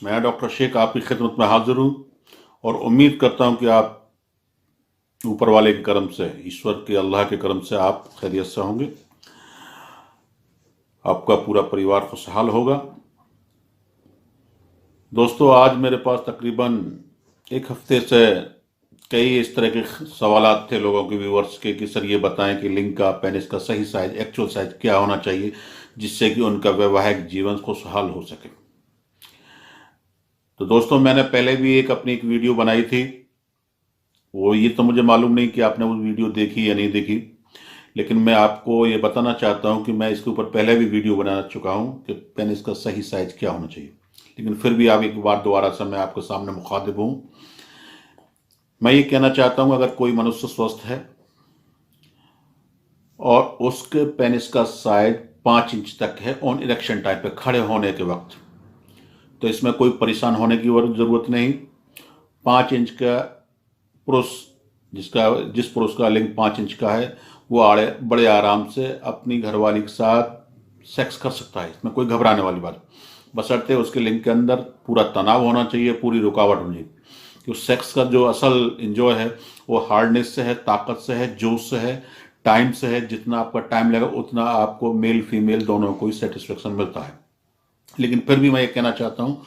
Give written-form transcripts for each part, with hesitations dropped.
मैं डॉक्टर शेख आपकी खिदमत में हाजिर हूँ और उम्मीद करता हूँ कि आप ऊपर वाले के करम से, ईश्वर के, अल्लाह के करम से आप खैरियत से होंगे। आपका पूरा परिवार खुशहाल होगा। दोस्तों, आज मेरे पास तकरीबन एक हफ्ते से कई इस तरह के सवालात थे लोगों के, व्यूवर्स के, कि सर ये बताएं कि लिंग का, पेनिस का सही साइज, एक्चुअल साइज क्या होना चाहिए जिससे कि उनका वैवाहिक जीवन खुशहाल हो सके। तो दोस्तों, मैंने पहले भी अपनी एक वीडियो बनाई थी। वो ये तो मुझे मालूम नहीं कि आपने वो वीडियो देखी या नहीं देखी, लेकिन मैं आपको ये बताना चाहता हूँ कि मैं इसके ऊपर पहले भी वीडियो बना चुका हूँ कि पेनिस का सही साइज क्या होना चाहिए। लेकिन फिर भी आप एक बार दोबारा से मैं आपके सामने मुखातिब हूँ। मैं ये कहना चाहता हूँ, अगर कोई मनुष्य स्वस्थ है और उसके पेनिस का साइज 5 इंच तक है ऑन इरेक्शन टाइप पे, खड़े होने के वक्त, तो इसमें कोई परेशान होने की जरूरत नहीं। 5 इंच का पुरुष, जिस पुरुष का लिंग 5 इंच का है, वो आड़े बड़े आराम से अपनी घरवाली के साथ सेक्स कर सकता है। इसमें कोई घबराने वाली बात, बशर्ते उसके लिंग के अंदर पूरा तनाव होना चाहिए, पूरी रुकावट होनी चाहिए। क्योंकि सेक्स का जो असल इंजॉय है वो हार्डनेस से है, ताकत से है, जोश से है, टाइम से है। जितना आपका टाइम लगेगा उतना आपको मेल फीमेल दोनों को ही सेटिस्फेक्शन मिलता है। लेकिन फिर भी मैं ये कहना चाहता हूँ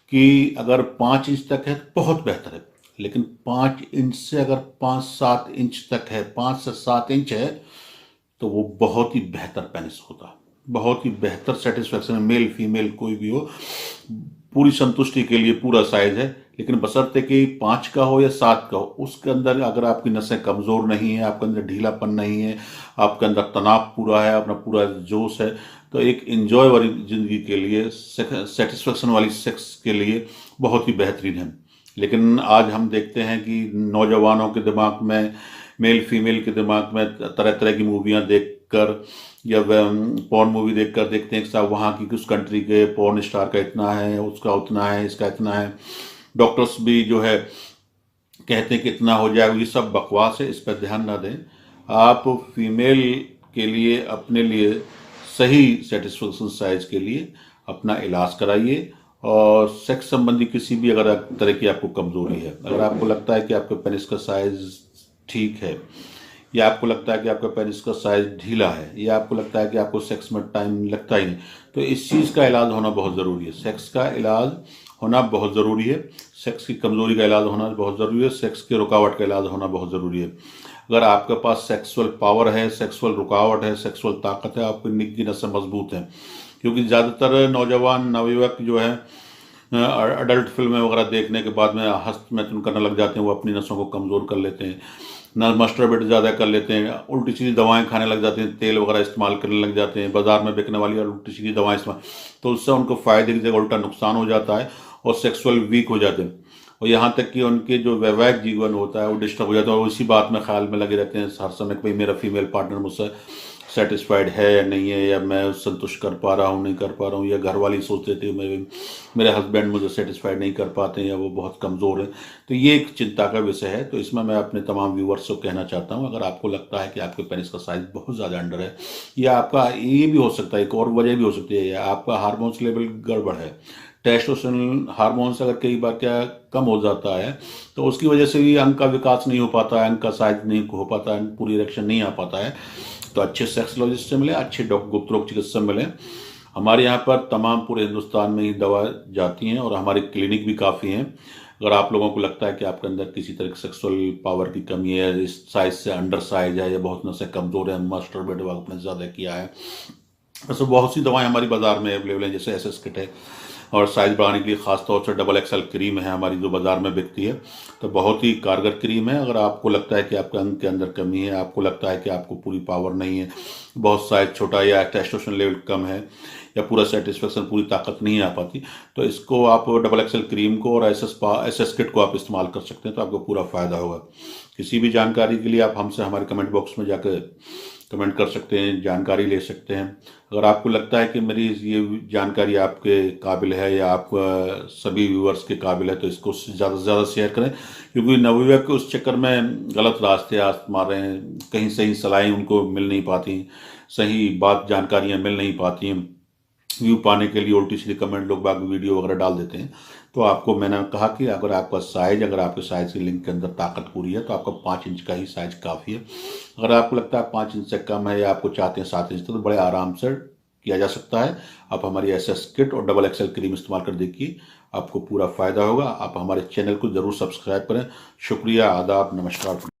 कि अगर 5 इंच तक है तो बहुत बेहतर है। लेकिन 5 इंच से अगर 5-7 इंच तक है, 5 से 7 इंच है, तो वो बहुत ही बेहतर पेनिस होता है, बहुत ही बेहतर सेटिस्फेक्शन है। मेल फीमेल कोई भी हो, पूरी संतुष्टि के लिए पूरा साइज है। लेकिन बशर्ते कि 5 का हो या 7 का हो, उसके अंदर अगर आपकी नसें कमज़ोर नहीं है, आपके अंदर ढीलापन नहीं है, आपके अंदर तनाव पूरा है, अपना पूरा जोश है, तो एक इंजॉय वाली ज़िंदगी के लिए, सेटिस्फेक्शन वाली सेक्स के लिए बहुत ही बेहतरीन है। लेकिन आज हम देखते हैं कि नौजवानों के दिमाग में, मेल फीमेल के दिमाग में तरह तरह की मूवियाँ देखकर या पॉर्न मूवी देखकर देखते हैं कि साहब वहाँ की किस कंट्री के पॉर्न स्टार का इतना है, उसका उतना है, इसका इतना है। डॉक्टर्स भी जो है कहते हैं कि इतना हो जाएगा। ये सब बकवास है, इस पर ध्यान ना दें। आप फीमेल के लिए, अपने लिए सही सेटिस्फेक्शन साइज के लिए अपना इलाज कराइए। और सेक्स संबंधी किसी भी अगर तरह की आपको कमजोरी है, अगर आपको लगता है कि आपके पेनिस का साइज ठीक है, या आपको लगता है कि आपका पेनिस का साइज ढीला है, या आपको लगता है कि आपको सेक्स में टाइम लगता ही नहीं, तो इस चीज़ का इलाज होना बहुत ज़रूरी है। सेक्स का इलाज होना बहुत ज़रूरी है। सेक्स की कमज़ोरी का इलाज होना बहुत ज़रूरी है। सेक्स की रुकावट का इलाज होना बहुत ज़रूरी है। अगर आपके पास सेक्सुअल पावर है, सेक्सुअल रुकावट है, सेक्सुअल ताकत है, आपकी निक की नसें मजबूत हैं। क्योंकि ज़्यादातर नौजवान नवयुवक जो है अडल्ट फिल्में वगैरह देखने के बाद में हस्तमैथुन करने लग जाते हैं, वो अपनी नसों को कमज़ोर कर लेते हैं, ना मास्टरबेट ज़्यादा कर लेते हैं, उल्टी सीधी दवाएं खाने लग जाते हैं, तेल वगैरह इस्तेमाल करने लग जाते हैं, बाजार में बिकने वाली और उल्टी सीधी दवाएं इस्तेमाल, तो उससे उनको फ़ायदे की जगह उल्टा नुकसान हो जाता है और सेक्सुअल वीक हो जाते हैं। और यहाँ तक कि उनके जो वैवाहिक जीवन होता है वो डिस्टर्ब हो जाता है और उसी बात में ख्याल में लगे रहते हैं हर समय कि भाई मेरा फीमेल पार्टनर मुझसे सेटिस्फाइड है या नहीं है, या मैं संतुष्ट कर पा रहा हूँ, नहीं कर पा रहा हूँ, या घर वाली सोचते थे मेरे हस्बैंड मुझे सेटिस्फाइड नहीं कर पाते हैं, या वो बहुत कमज़ोर है। तो ये एक चिंता का विषय है। तो इसमें मैं अपने तमाम व्यूवर्स को कहना चाहता हूँ, अगर आपको लगता है कि आपके पेनिस का साइज बहुत ज़्यादा अंडर है, या आपका ये भी हो सकता है, एक और वजह भी हो सकती है, या आपका हार्मोन्स लेवल गड़बड़ है, टेस्टोस्टेरोन हार्मोन्स अगर कई बार क्या कम हो जाता है, तो उसकी वजह से भी अंग का विकास नहीं हो पाता है, अंग का साइज नहीं हो पाता है, पूरी इरेक्शन नहीं आ पाता है। तो अच्छे सेक्सोलॉजिस्ट से मिले, अच्छे गुप्त रोग चिकित्सक मिले। हमारे यहाँ पर तमाम पूरे हिंदुस्तान में ही दवा जाती हैं और हमारे क्लिनिक भी काफ़ी हैं। अगर आप लोगों को लगता है कि आपके अंदर किसी तरह की सेक्सुअल पावर की कमी है, इस साइज से अंडर साइज है, या बहुत नसें कमज़ोर है, मास्टरबेट आपने ज़्यादा किया है, वैसे बहुत सी दवाएं हमारी बाज़ार में अवेलेबल हैं, जैसे एसएस किट है, और साइज बढ़ाने के लिए खास तौर से डबल एक्सएल क्रीम है हमारी जो बाज़ार में बिकती है। तो बहुत ही कारगर क्रीम है। अगर आपको लगता है कि आपके अंग के अंदर कमी है, आपको लगता है कि आपको पूरी पावर नहीं है, बहुत साइज छोटा, या टेस्टोस्टेरोन लेवल कम है, या पूरा सेटिस्फेक्शन, पूरी ताकत नहीं आ पाती, तो इसको आप डबल एक्सएल क्रीम को और एसएस किट को आप इस्तेमाल कर सकते हैं, तो आपको पूरा फ़ायदा होगा। किसी भी जानकारी के लिए आप हमसे हमारे कमेंट बॉक्स में जाकर कमेंट कर सकते हैं, जानकारी ले सकते हैं। अगर आपको लगता है कि मेरी ये जानकारी आपके काबिल है, या आप सभी व्यूअर्स के काबिल है, तो इसको ज़्यादा से ज़्यादा शेयर करें। क्योंकि नवयुवक उस चक्कर में गलत रास्ते मार रहे हैं, कहीं सही सलाहें उनको मिल नहीं पाती, सही बात जानकारियाँ मिल नहीं पाती हैं, व्यू पाने के लिए उल्टी सीधी कमेंट लोग बाग वीडियो वगैरह डाल देते हैं। तो आपको मैंने कहा कि अगर आपका साइज, अगर आपके साइज की लिंक के अंदर ताकत पूरी है तो आपका 5 इंच का ही साइज काफ़ी है। अगर आपको लगता है 5 इंच से कम है या आपको चाहते हैं 7 इंच, तो बड़े आराम से किया जा सकता है। आप हमारी SS किट और डबल XL क्रीम इस्तेमाल कर देखिए, आपको पूरा फ़ायदा होगा। आप हमारे चैनल को ज़रूर सब्सक्राइब करें। शुक्रिया, आदाब, नमस्कार।